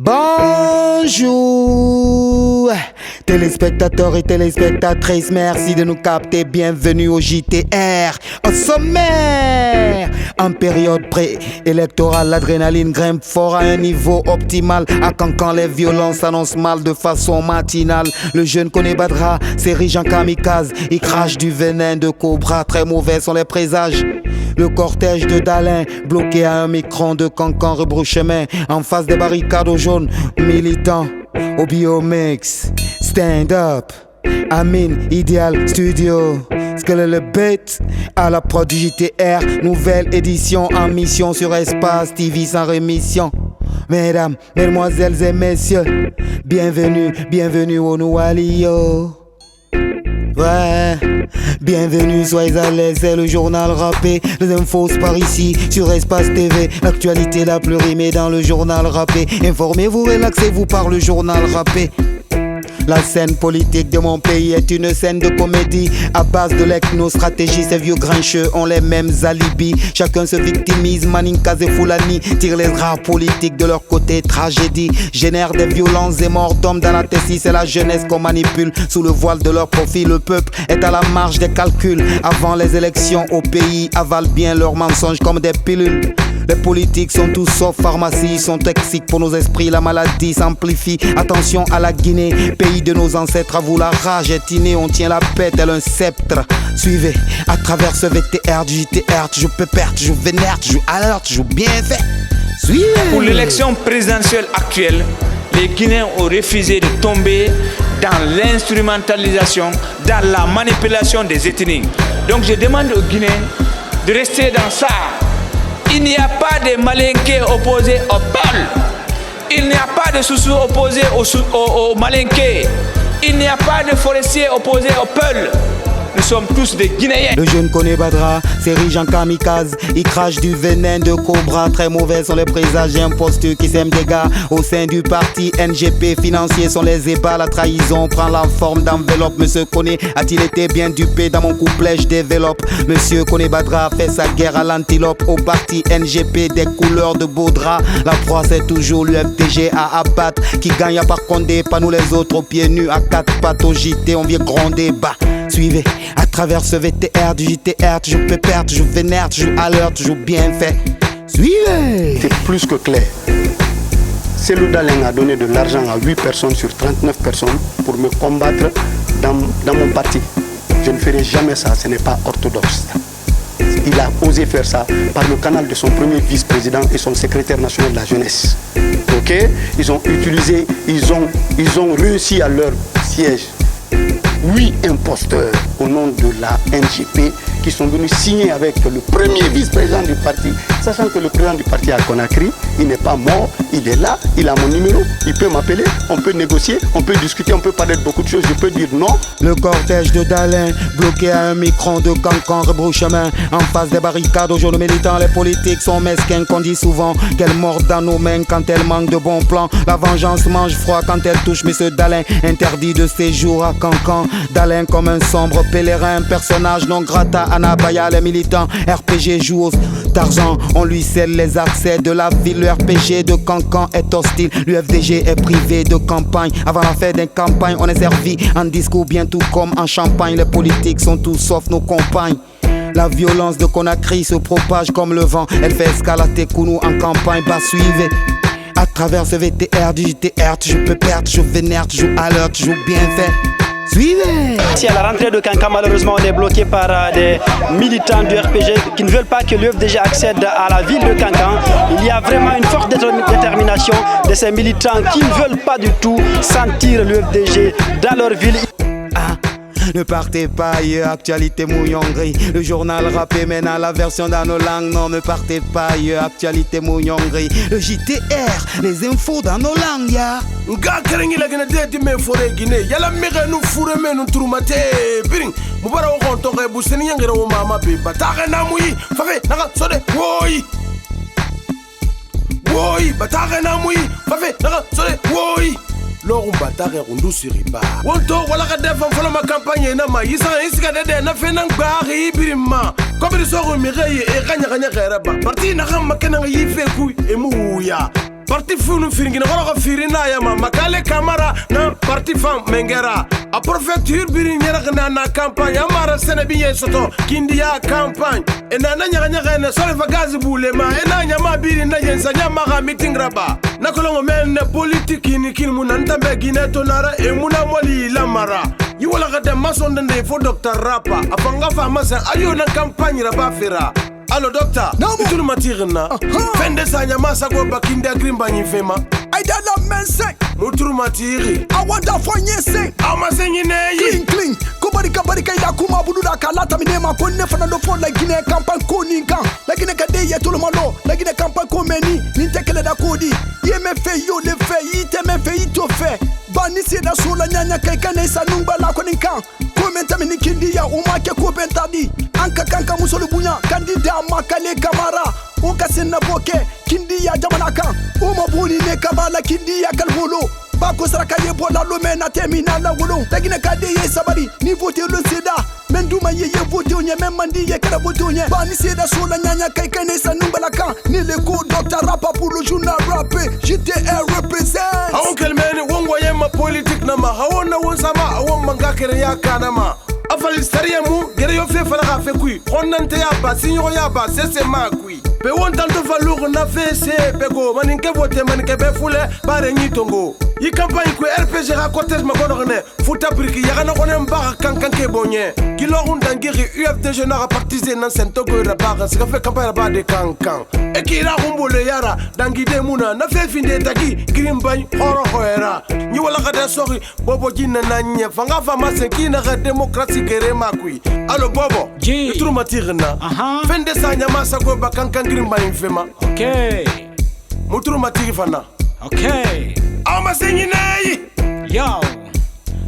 Bonjour téléspectateurs et téléspectatrices, merci de nous capter, bienvenue au JTR. Au sommaire, en période pré-électorale, l'adrénaline grimpe fort à un niveau optimal. À Cancan, les violences s'annoncent mal de façon matinale. Le jeune Koné Badra s'érige en kamikaze, il crache du venin de cobra, très mauvais sont les présages. Le cortège de Dalin, bloqué à un micron de Cancan, rebrousse chemin en face des barricades aux jaunes militants. Au Biomix, stand up, Amine, Ideal Studio. Ce que le beat à la prod du JTR, nouvelle édition en mission sur Espace TV sans rémission. Mesdames, mesdemoiselles et messieurs, bienvenue au Noualio. Ouais, bienvenue, soyez à l'aise, c'est le journal rappé. Les infos par ici, sur Espace TV. L'actualité la plus rimée dans le journal rappé. Informez-vous, relaxez-vous par le journal rappé. La scène politique de mon pays est une scène de comédie à base de l'ethnostratégie. Ces vieux grincheux ont les mêmes alibis. Chacun se victimise, Maninkas et Foulani tirent les draps politiques de leur côté. Tragédie génère des violences et morts d'hommes dans la tessie. C'est la jeunesse qu'on manipule sous le voile de leur profit. Le peuple est à la marge des calculs. Avant les élections au pays, avalent bien leurs mensonges comme des pilules. Les politiques sont tous sauf pharmacie, ils sont toxiques pour nos esprits, la maladie s'amplifie. Attention à la Guinée, pays de nos ancêtres, à vous la rage est innée, on tient la paix tel un sceptre. Suivez, à travers ce VTR du JTR, je peux perdre, je vénère, je alerte, je bien fait. Suivez. Pour l'élection présidentielle actuelle, les Guinéens ont refusé de tomber dans l'instrumentalisation, dans la manipulation des ethnies. Donc je demande aux Guinéens de rester dans ça. Il n'y a pas de Malinké opposés au Peul. Il n'y a pas de Soussou opposé au Malinké. Il n'y a pas de forestier opposé au Peul. Nous sommes tous des Guinéens. Le jeune Koné Badra s'érige en kamikaze. Il crache du venin de cobra. Très mauvais sont les présages et impostures qui sèment des gars au sein du parti NGP. Financiers sont les ébats. La trahison prend la forme d'enveloppe. Monsieur Koné a-t-il été bien dupé? Dans mon couplet je développe. Monsieur Koné Badra fait sa guerre à l'antilope. Au parti NGP des couleurs de beau drap. La proie c'est toujours l'UFDG à abattre. Qui gagne à par Condé, pas nous les autres aux pieds nus. À quatre pattes au JT on vient gronder bas. Suivez, à travers ce VTR du JTR, je peux perdre, je vénère, je alerte, je bien fait. Suivez. C'est plus que clair. Cellou Dalein a donné de l'argent à 8 personnes sur 39 personnes pour me combattre dans mon parti. Je ne ferai jamais ça, ce n'est pas orthodoxe. Il a osé faire ça par le canal de son premier vice-président et son secrétaire national de la jeunesse. Ok? Ils ont utilisé, ils ont réussi à leur siège 8 imposteurs au nom de la NGP qui sont venus signer avec le premier vice-président du parti, sachant que le président du parti à Conakry, il n'est pas mort, il est là, il a mon numéro, il peut m'appeler, on peut négocier, on peut discuter, on peut parler de beaucoup de choses, je peux dire non. Le cortège de Dalin, bloqué à un micron de Cancan, rebrousse chemin en face des barricades aux jeunes militants. Les politiques sont mesquins, qu'on dit souvent qu'elles mordent dans nos mains quand elles manquent de bons plans. La vengeance mange froid quand elle touche Monsieur Dalin, interdit de séjour à Cancan. Dalin comme un sombre pèlerin, personnage non grata. Anabaya, les militants RPG jouent au Tarzan. On lui scelle les accès de la ville. Le RPG de Cancan est hostile. L'UFDG est privé de campagne. Avant la fin d'une campagne, on est servi en discours bien tout comme en champagne. Les politiques sont tous sauf nos compagnes. La violence de Conakry se propage comme le vent. Elle fait escalader Kounou en campagne. Bah suivez. À travers ce VTR du JTR, je peux perdre, je vénère, je alerte, je bien fait. Suivez. Si à la rentrée de Cancan, malheureusement, on est bloqué par des militants du RPG qui ne veulent pas que l'UFDG accède à la ville de Cancan. Il y a vraiment une forte détermination de ces militants qui ne veulent pas du tout sentir l'UFDG dans leur ville. Ne partez pas ailleurs, actualité mouillon-gris. Le journal rappé maintenant la version dans nos langues. Non, ne partez pas ailleurs, actualité mouillon-gris. Le JTR, les infos dans nos langues, ya. Nga karengi la gena de me fore Guinée. Yala mega nu fure me nu turumate. Biring, mubara o konto ke buseni yangere o mama be. Bataka na muyi, fafe naka sode. Woi, bataka na muyi, fafe naka sode. Woi. Lorum batare rundu siriba. Wonto wala ka defan folo ma campagne na ma yisa isika de na fenan gbari birima. Ko bi so ru mi reye e kanya kanya kera ba. Parti na kam makena yi fe ku e muya. parti funu firingina ko firina yama makale kamara na parti fam mengera a préfecture biri nyera na campagne amara senebiye soto kindia campagne enana nyaga na sole vagazi bulema enanya mabiri na yensa nyama meeting raba nakolongo men politique ni kin munanta be gineto nara e muna moli lamara yi wala ga de mason de fo docteur rapa afanga pharmacien ayo na campagne raba fera. Allo docteur, tu le matirna. Fende sa nyama sa go bakinde agrimba nyifema. Aida la mense. Muturu matiri. Awanda fonye se. Amasenyi ne yi. Cling. Kubarika barika ida kuma bududa kalata minema konne fana do fon la Guinée campagne koninka. La Guinée kade ya tout le malo. La Guinée campagne komeni. Nintekele da kodi. Ye me fe yo le fe. Ite me fe ito fe. Bani se da sola nyanya kaikane sa numba la koninka. Komenta mini kindia umake kubentadi. Anka kanka musolu bunya. Kandida makale kamara. Oka senna boke. Kindia jamanaka. Uma buni ne kabala kindia kalbolo. Bako saraka ye bola lo mena termina la wolo. Tagine kade ye sabari. Ni vote le seda. Menduma ye vote onye. Memandi ye kada vote onye. Bani seda sola nyanya kaikane sa numbala kan. Ni le go docteur rapa pour le journal rappé. JTR represent. Awon kelmeni wongo ye ma politique nama. Awon na won sama awon manga kere ya kanama. Afali sariya mu gere yo fe fala ka fe kui. Onante ya ba sinyo ya ba sese ma kui. Pe won tanto valeur na fe se pego maninke vote maninke be fule bare nyitongo. Yi campagne ko RPG ra cortège ma gonne futa briki ya na konen mba kankan ke bonye. Kilo runda ngiri UFDG na partisé nan sento ko ra ba se ka fe campagne ba de kankan. E ki ra humbole yara dangide muna na fe finde taki grimbany horo hoera. Ni wala ka de sori bobo jinna nanye fanga fama se ki na démocratie kere makui. Allo bobo itru matirna. Fende sa nyama sa ko ba kankan grimbany fema. Okay. Mutru matiri fana. Okay. Ama singine. Yo.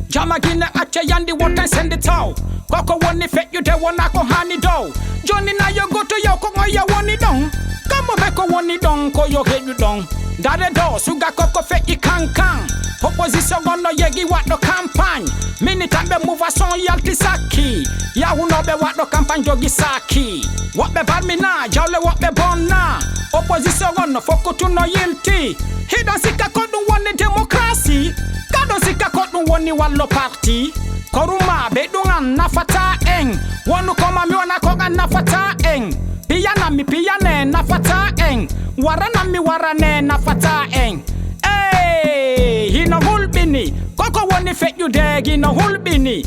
Jama Guinea ache yandi water send it out. Koko woni fet you de wana ko hani do. Johnny na yo go to yo ko ya woni don. Kamo be ko woni don ko yo head you don. Dade do suga koko fe ikankan. Opposition gono yegi wat no campagne. Minute be move a son yalti saki. Ya uno be wat no campagne jogi saki. What be bad me na, jawle what be bon na. Opposition gono foko to no yilti. He don't see ka kodu woni democracy. Ka don't see ka kodu woni wallo party. Koruma be dungan nafata eng. Wonu koma mi wana koga nafata eng. Piyana mi piyane nafata eng. Warana mi warane nafata eng. Hey, he no hulbini. Koko woni fet you deg, he no hulbini.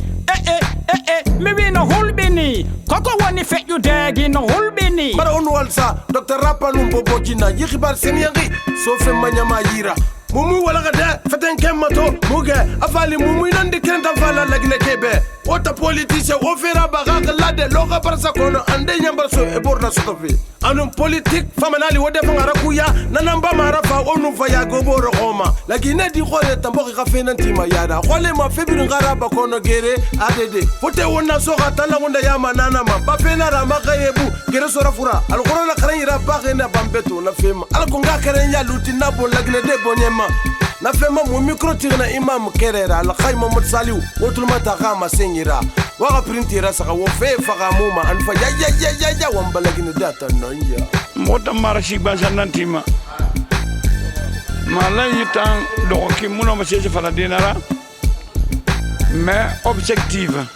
Me we no hulbini. Koko woni fet you deg, he no hulbini. Bara onu alsa, Dr. Rapa numbo bojina. Yikibar senyangi, sofe manyama yira. Mumu wala gade, feten kemato, muge. Afali mumu inandi krenta fala lagine kebe. Ota politische, ofera bagag lade, loga barsa kono, ande nyambarso eborna sotofi. Anum politique, famanali wode fangara kuya, nanamba marafa onu faya goboro oma. Lagine di khole tamboki kafena ntima yada. Khole ma febirin garaba kono gere adede. Fote wona soga tala wonda yama nanama. Bafena rama kayebu, gere sora fura. Al corona kharira bagena bambeto na fema. Al konga karenya luti nabo lagine de bonyema. Na fema mu micro tirna imam kerera al khayma mutsaliu wotul mata gama senyira waga printira saka wo fe faga muma an fa ya wambalagina data nonya mota marashi bazanantima malay tan do ki muno ma seje fala dinara mais objective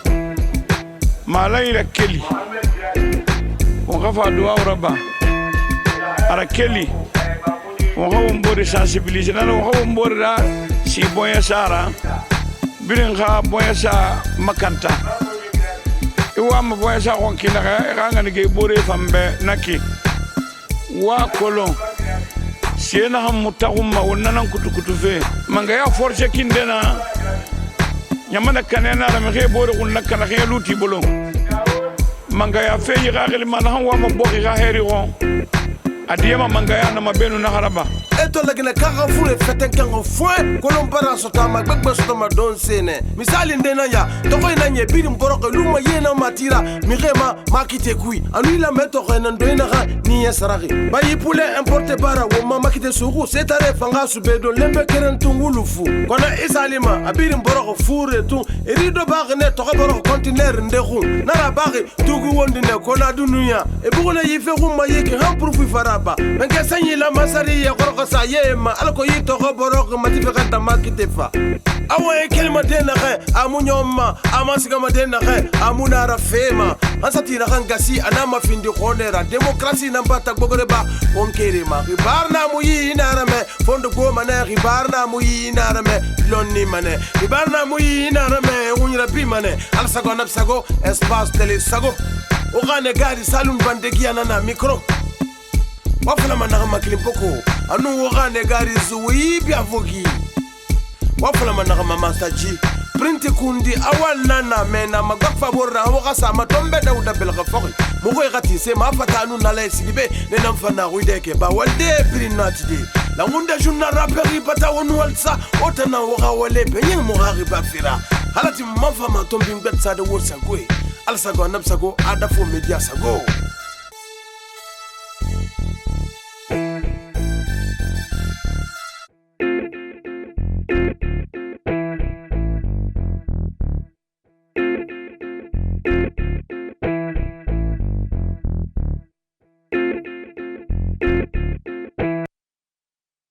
malay la keli on rafa do awraba ara keli on va mbori sensibiliser na on va mbori da si boya sara birin kha boya sa makanta iwa ma boya sa on kina ga ngani ge bore fambe naki wa kolon siena ham mutagumma wonan kutukutu fe manga ya force kindena nyamana kanena la me ge bore kun nakana ge luti bolo manga ya fe yi ga gel man han wa ma bori ga heri ron Adiema mangaya na mabenu na haraba. Eto lagina kaka fure feten kango fue kolombara sotama gbegbe sotama don sene. Misali ndena ya toko ina nye biri mboroke luma yena matira mirema makite kui. Anu ila meto kena ndoina ga niye saragi. Bayi pule importe bara woma makite sugu setare fanga subedo lembe keren tungulufu. Kona isalima abiri mboroke fure tu erido bagne toko boroko kontinere ndehu. Nara bagi tugu wondine kona dunuya. Ebuguna yife guma yeke han profi faraba. Menke sanyi la masari ya koroko sa yema alko yito roborok matife kanta makitefa awe kelma dena khe amunyoma amasiga madena khe amuna rafema ansatira kangasi anama findi khonera demokrasi nambata gogoreba onkerema ribarna muyi narame fondo goma na ribarna muyi narame lonni mane ribarna muyi narame unyra bimane alsago napsago espace tele sago ogane gari salun bandegi anana micro wafula manaka makilimpoko anu ogane gari zuwi biavogi wafula manaka mamastaji printi kundi awal nana mena magakfa borra woga sama tombe dauda belga fogi mugo gati se ma fata anu nala sidibe nena mfana ruideke ba walde prinatide la ngunda junna raperi pata wonu walsa otana woga wale penyen mo gari bafira halati mafa ma tombi ngbet sa de wosago alsago napsago ada fo media sago